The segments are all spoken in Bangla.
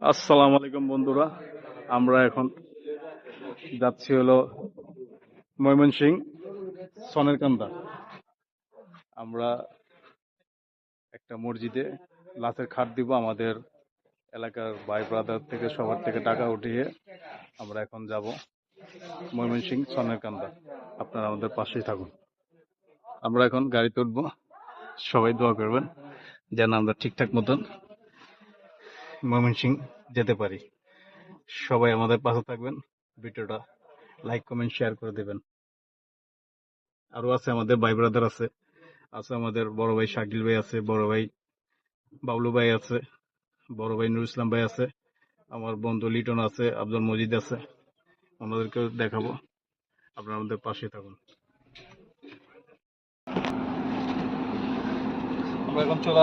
আসসালামু আলাইকুম বন্ধুরা, আমরা এখন যাচ্ছি হলো ময়মনসিংহ সনেরকান্দা। আমরা একটা মসজিদে লাশের খাট দিব। আমাদের এলাকার ভাই ব্রাদার থেকে সবার থেকে টাকা উঠিয়ে আমরা এখন যাব ময়মনসিংহ সনেরকান্দা। আপনারা আমাদের পাশেই থাকুন। আমরা এখন গাড়িতে উঠবো, সবাই দোয়া করবেন যেন আমরা ঠিকঠাক মতন ময়মনসিংহ যেতে পারি। সবাই আমাদের পাশে থাকবেন, ভিডিওটা লাইক কমেন্ট শেয়ার করে দেবেন। আরো আছে আমাদের ভাই ব্রাদার আছে আছে আমাদের বড় ভাই শাকিল ভাই আছে, বড় ভাই বাবলু ভাই আছে, বড় ভাই নুর ইসলাম ভাই আছে, আমার বন্ধু লিটন আছে, আব্দুল মজিদ আছে। আমাদেরকে দেখাবো, আপনারা আমাদের পাশে থাকুন। আমরা এখন চলে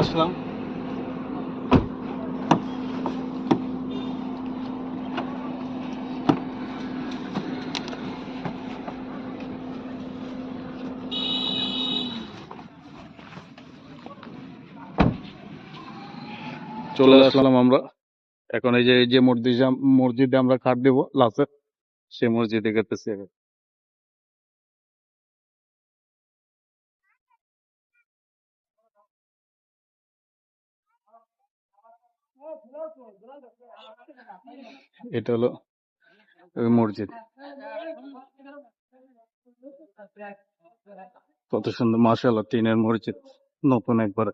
আসলাম আমরা এখন। এই যে মসজিদে আমরা খাট দেবো লাস্টে, সেই মসজিদে গেতেছি এখন। এটা হলো ওই মসজিদ, কত সুন্দর মাশাআল্লাহ, টিনের মসজিদ, নতুন একবার।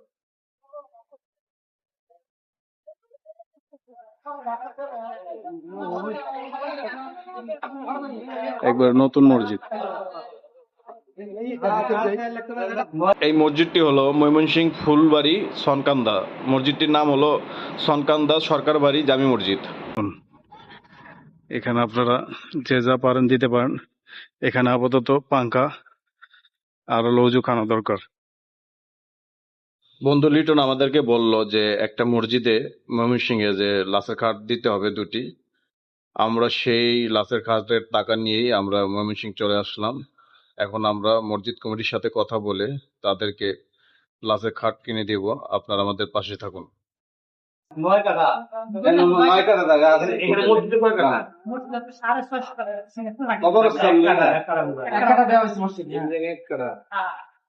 একবার নতুন মসজিদ। এই মসজিদটি হলো ময়মনসিংহ ফুলবাড়ি সনকান্দা। মসজিদটির নাম হলো সনকান্দা সরকার বাড়ি জামি মসজিদ। এখানে আপনারা যে যা পারেন দিতে পারেন। এখানে আপাতত পাঙ্খা আর লৌজু খানা দরকার। বন্ধু লিটন আমাদেরকে বলল যে একটা মসজিদে ময়মনসিংহে যে লাশের খাট দিতে হবে দুটি। আমরা সেই লাশের খাটের টাকা নিয়েই আমরা ময়মনসিংহ চলে আসলাম। এখন আমরা মসজিদ কমিটির সাথে কথা বলে তাদেরকে লাশের খাট কিনে দেব। আপনারা আমাদের পাশে থাকুন। 9 টাকা। 9 টাকা টাকা আছে এখানে মসজিদে কয় টাকা? মসজিদে 650 টাকা। কবরস্থান 1 টাকা। 1 টাকা দেওয়া হয়েছে মসজিদে। 1 টাকা।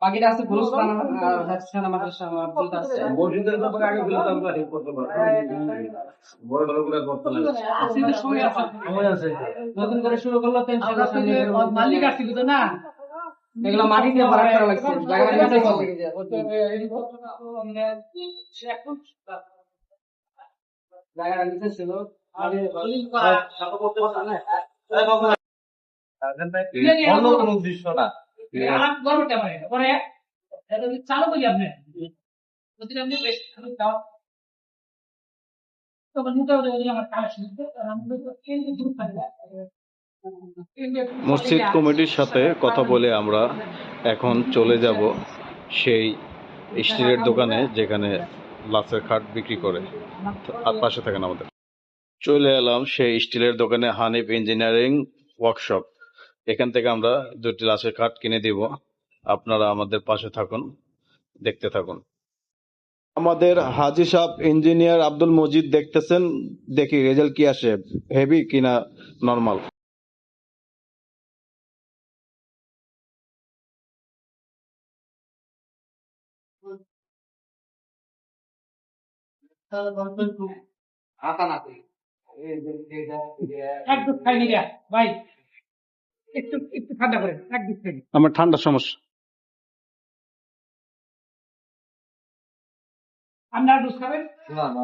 বাকিটা আছে গুরুস্থান হাসখানা মাদ্রাসা মসজিদ আছে। মসজিদের ব্যাপারে আগে বলতে আমরা ঠিক করতে পারবো। বড় বড় করে করতে লাগে। মসজিদের সময় আছে। সময় আছে। নতুন করে শুরু করলে তো ইনশাআল্লাহ সামনে মালিক আসছিল তো না। এগুলো মাটি দিয়ে ভরাট করা লাগছে। জায়গা নিতে হবে। জায়গা নিতে ছিল আগে দলিল করা সাথে করতে পারছেন না। অন্য কোনো দৃশ্য না। আমার গরমটা মানে পরে এটা চালু করি আপনি যদি আপনি বেশ দাও তো মোটামুটি আমার কাজ শুনতে আমরা তো কিন্তু গ্রুপ পাইলা। মসজিদ কমিটির সাথে কথা বলে আমরা এখন চলে যাব সেই স্টিলের দোকানে যেখানে লাশের খাট বিক্রি করে। আর পাশে থাকেন আমাদের। চলে এলাম সেই স্টিলের দোকানে, হানিফ ইঞ্জিনিয়ারিং ওয়ার্কশপ। এখান থেকে আমরা দুটি লাশের খাট কিনে দিব। আপনারা আমাদের পাশে থাকুন, দেখতে থাকুন। আমাদের হাজি সাহেব ইঞ্জিনিয়ার আব্দুল মজিদ দেখতেছেন, দেখি রেজাল্ট কি আসে, হেভি কিনা নরমাল। একদম খাইনি রে ভাই, একটু একটু ঠান্ডা করে একদম খাইনি। আমার ঠান্ডা সমস্যা। ঠান্ডা জুস খাবেন? না না।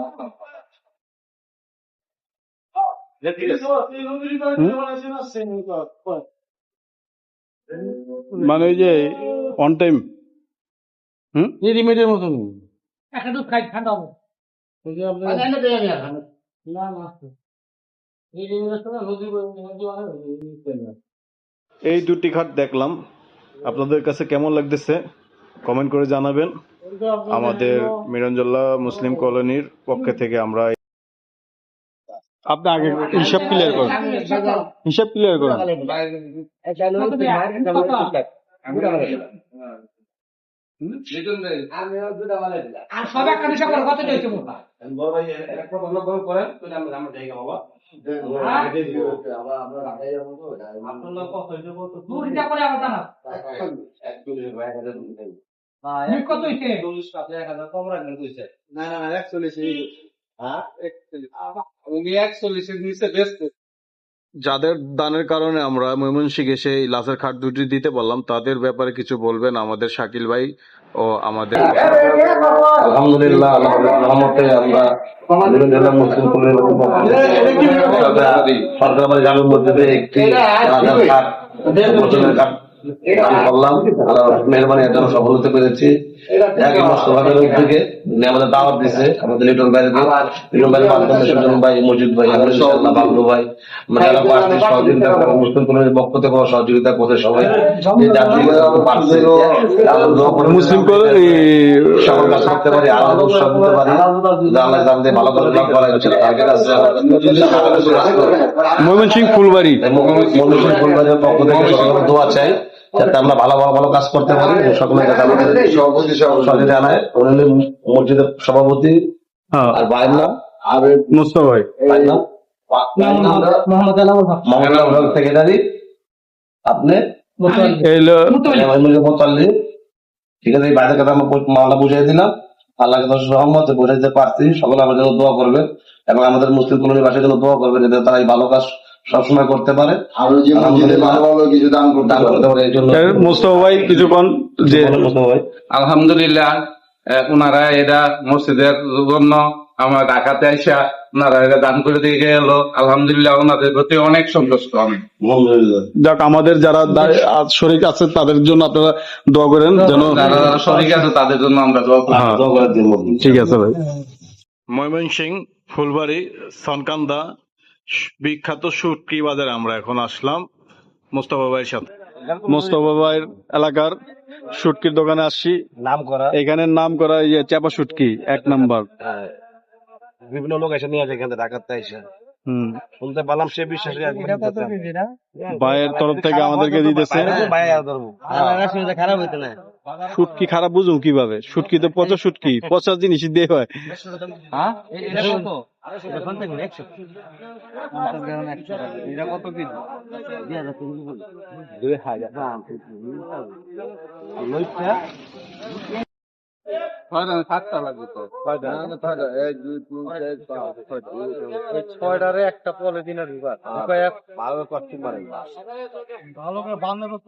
মানে ওই যে অন টাইম রেডিমেডের মতন একটা দুধ খাই ঠান্ডা হবে। এই দুটি খাট দেখলাম, আপনাদের কাছে কেমন লাগতেছে কমেন্ট করে জানাবেন। আমাদের মিরঞ্জল্লা মুসলিম কলোনির পক্ষ থেকে আমরা আপনি আগে হিসাব ক্লিয়ার করেন, হিসাব ক্লিয়ার করেন। আর সব একটা বিষয় করে কত হয়েছে মোটা দুইটা করে আবার জানা কত হয়েছে যাদের দানের কারণে আমরা ময়মনসিংহে সেই লাশের খাট দুটি দিতে পারলাম, তাদের ব্যাপারে কিছু বলবেন আমাদের শাকিল ভাই ও আমাদের আলহামদুলিল্লাহ, আল্লাহর রহমতে আমরা আলহামদুলিল্লাহ মুসলিম কমিউনিটির পক্ষ থেকে সরকারি জামে মসজিদে একটি রাজার খাট বছরের খাট দান করলাম। আল্লাহ মেহরবানি এর জন্য সফল হতে পেরেছি। একই মোস্তফাদের উদ্যোগে আমাদের দাওয়াত দিছে আমাদের লিটন ভাইয়ের মাধ্যমে সুজন ভাই, মজিদ ভাই, ইনশাআল্লাহ বাবলু ভাই, যারা পার্টির সহযোগিতা করে, মুসলিম কমিউনিটির পক্ষ থেকে সহযোগিতা করতে সবাই এই জাতীয় পারছে মুসলিম সকল কাজ করতে পারি, আল্লাহ উৎসব দিতে পারি, আল্লাহ জানতে ভালো করে লাভ করা হচ্ছে টার্গেট আছে ময়মনসিংহ ফুলবাড়ি ময়মনসিংহ ফুলবাড়ির পক্ষ থেকে সকলের দোয়া চাই যাতে আমরা ভালো ভালো কাজ করতে পারি। সকলে যাতে আমাদের সহযোগিতা জানায়। উনি হলেন মসজিদের সভাপতি আর ভাইয়ের নাম মুস্তফা ভাই, ভাইয়ের নাম মোহাম্মদ সেক্রেটারি, আপনি মোতাল্লি। ঠিক আছে, এই বাইরের কথা আমরা মামলা বুঝিয়ে দিলাম। আল্লাহকে রহমতে বোঝাইতে পারছি। সকলে আমাদের জন্য দোয়া করবেন এবং আমাদের মুসলিম কলোনি বাসীর জন্য দোয়া করবেন যাতে তারা এই ভালো কাজ সবসময় করতে পারে। মুস্তফা ভাই কিছুক্ষণ যে আলহামদুলিল্লাহ ওনারা এটা মসজিদের জন্য আমার ঢাকাতে আইসা ওনারা এটা দান করে দিয়ে গেল। আলহামদুলিল্লাহ ওনাদের প্রতি অনেক সন্তুষ্ট আমি। যাক, আমাদের যারা শরীক আছে তাদের জন্য আপনারা দোয়া করেন যেন যারা শরীক আছে তাদের জন্য আমরা দোয়া করি। ঠিক আছে ভাই। ময়মনসিংহ ফুলবাড়ি সনকান্দা বিখ্যাত শুটকি বাজারে আমরা এখন আসলাম মোস্তফা ভাইয়ের সাথে। মোস্তফা ভাইয়ের এলাকার শুটকির দোকানে আসছি, নাম করা এখানে নাম করা এই যে চাপা শুটকি 1 নাম্বার। বিভিন্ন লোক এসে নিয়ে যায় এখান থেকে ঢাকাতে এসে শুনতে পেলাম, সে বিশ্বাসী ভাইয়ের তরফ থেকে আমাদেরকে দিতেছে। খারাপ হইতে না শুটকি খারাপ বুঝুম কিভাবে? শুটকি তো পচা শুটকি, পচা জিনিস দিয়ে হয়।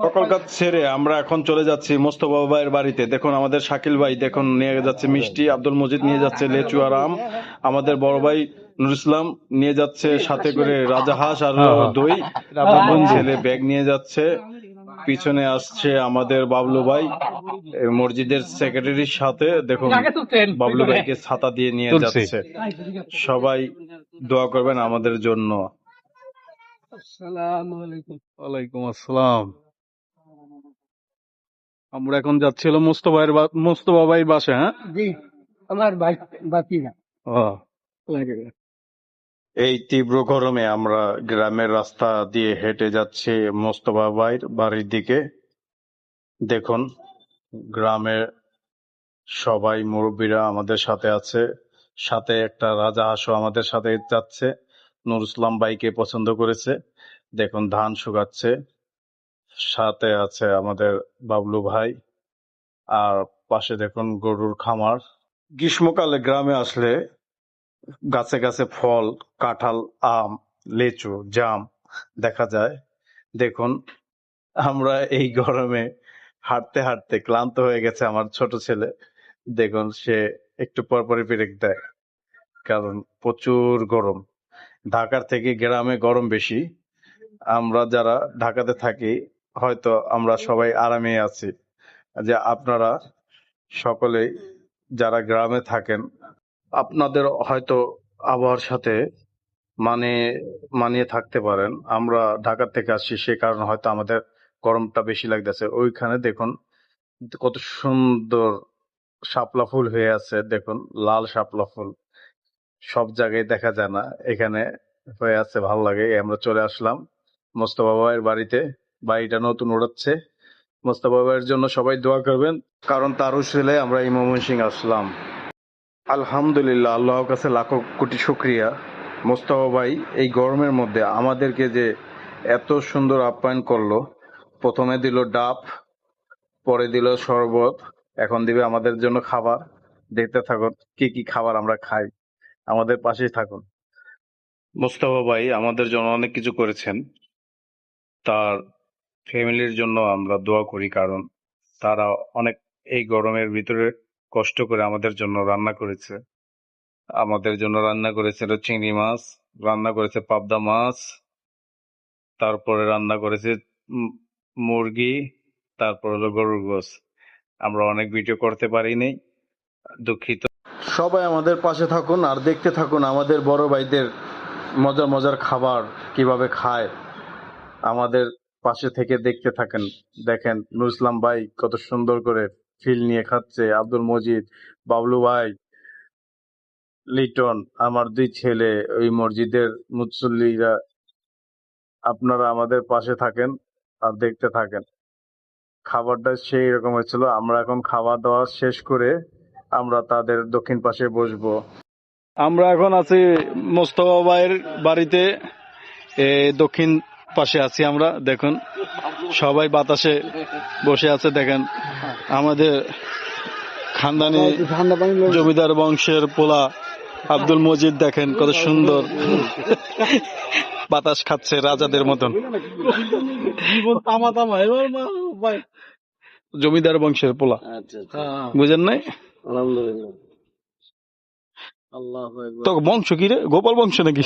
সকল কাজ ছেড়ে আমরা এখন চলে যাচ্ছি মোস্তফা ভাইয়ের বাড়িতে। দেখুন আমাদের শাকিল ভাই দেখুন নিয়ে যাচ্ছে মিষ্টি, আব্দুল মজিদ নিয়ে যাচ্ছে লেচু আর আম, আমাদের বড় ভাই নুর ইসলাম নিয়ে যাচ্ছে সাথে করে রাজাহাঁস আর দই, ছেলে ব্যাগ নিয়ে যাচ্ছে, পিছনে আসছে আমাদের বাবলু ভাই মসজিদের সেক্রেটারির সাথে। দেখুন বাবলু ভাইকে ছাতা দিয়ে নিয়ে যাচ্ছে। সবাই দোয়া করবেন আমাদের জন্য। ওয়ালাইকুম আসসালাম। আমরা এখন যাচ্ছিলাম মোস্তফা ভাইয়ের বাসায়। হ্যাঁ, আমার ভাই বাকি না এই তীব্র গরমে আমরা গ্রামের রাস্তা দিয়ে হেঁটে যাচ্ছি মোস্তফা ভাইয়ের বাড়ির দিকে। দেখুন গ্রামের সবাই মুরব্বীরা আমাদের সাথে আছে, সাথে একটা রাজাহাঁসও আমাদের সাথে যাচ্ছে। নুর ইসলাম ভাইকে পছন্দ করেছে। দেখুন ধান শুকাচ্ছে, সাথে আছে আমাদের বাবলু ভাই, আর পাশে দেখুন গরুর খামার। গ্রীষ্মকালে গ্রামে আসলে গাছে গাছে ফল, কাঁঠাল, আম, লেচু, জাম দেখা যায়। দেখুন আমরা এই গরমে হাঁটতে হাঁটতে ক্লান্ত হয়ে গেছে আমার ছোট ছেলে। দেখুন সে একটু পরপরই ব্রেক দেয়, কারণ প্রচুর গরম। ঢাকার থেকে গ্রামে গরম বেশি। আমরা যারা ঢাকাতে থাকি হয়তো আমরা সবাই আরামে আছি, যে আপনারা সকলেই যারা গ্রামে থাকেন আপনাদের হয়তো আবহাওয়ার সাথে মানিয়ে থাকতে পারেন। আমরা ঢাকা থেকে আসছি, সে কারণে হয়তো আমাদের গরমটা বেশি লাগতেছে। ওইখানে দেখুন কত সুন্দর শাপলা ফুল হয়ে আছে, দেখুন লাল শাপলা ফুল সব জায়গায় দেখা যায় না, এখানে হয়ে আছে, ভালো লাগে। আমরা চলে আসলাম মোস্তফা ভাইয়ের বাড়িতে। বাড়িটা নতুন উড়াচ্ছে, মোস্তফা ভাইয়ের জন্য সবাই দোয়া করবেন, কারণ তার উসিলে আমরা এই ময়মনসিংহ আসলাম। আলহামদুলিল্লাহ, আল্লাহর কাছে লাখো কোটি শুকরিয়া। মোস্তফা ভাই এই গরমের মধ্যে আমাদেরকে যে এত সুন্দর আপ্যায়ন করলো। প্রথমে দিল ডাব, পরে দিল শরবত, এখন দিবে আমাদের জন্য খাবার। দেখতে থাকুন কি কি খাবার আমরা খাই, আমাদের পাশেই থাকুন। মোস্তফা ভাই আমাদের জন্য অনেক কিছু করেছেন, তার ফ্যামিলির জন্য আমরা দোয়া করি, কারণ তারা অনেক এই গরমের ভিতরে কষ্ট করে আমাদের জন্য রান্না করেছে। আমাদের জন্য রান্না করেছিল চিংড়ি মাছ, রান্না করেছে পাবদা মাছ, তারপরে রান্না করেছে মুরগি, তারপর হলো গরুর গোশত। আমরা অনেক ভিডিও করতে পারিনি, দুঃখিত। সবাই আমাদের পাশে থাকুন আর দেখতে থাকুন আমাদের বড় ভাইদের মজার মজার খাবার কিভাবে খায়। আমাদের পাশে থেকে দেখতে থাকেন। দেখেন নুর ইসলাম ভাই কত সুন্দর করে ফিল নিয়ে খাচ্ছে, আব্দুল মজিদ, বাবলু ভাই, লিটন, আমার দুই ছেলে, ওই মসজিদের মুসল্লিরা। আপনারা আমাদের পাশে থাকেন আর দেখতে থাকেন। খাবারটা সেই রকম হয়েছিল। আমরা এখন খাওয়া দাওয়া শেষ করে আমরা তাদের দক্ষিণ পাশে বসবো। আমরা এখন আছি মোস্তফা ভাইয়ের বাড়িতে, দক্ষিণ পাশে আছি আমরা। দেখুন সবাই বাতাসে বসে আছে। দেখেন আমাদের খানদানি জমিদার বংশের পোলা আব্দুল মজিদ, দেখেন কত সুন্দর বাতাস খাচ্ছে রাজাদের মতন। জমিদার বংশের পোলা, বুঝেন নাই? তো বংশ কি রে, গোপাল বংশ নাকি?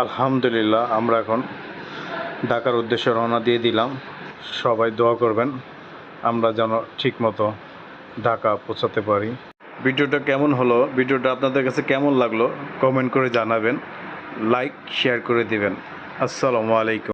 আলহামদুলিল্লাহ, আমরা এখন ঢাকার উদ্দেশ্যে রওনা দিয়ে দিলাম। সবাই দোয়া করবেন আমরা যেন ঠিক মতো ঢাকা পৌঁছাতে পারি। ভিডিওটা কেমন হলো, ভিডিওটা আপনাদের কাছে কেমন লাগলো কমেন্ট করে জানাবেন, লাইক শেয়ার করে দিবেন। আসসালামু আলাইকুম।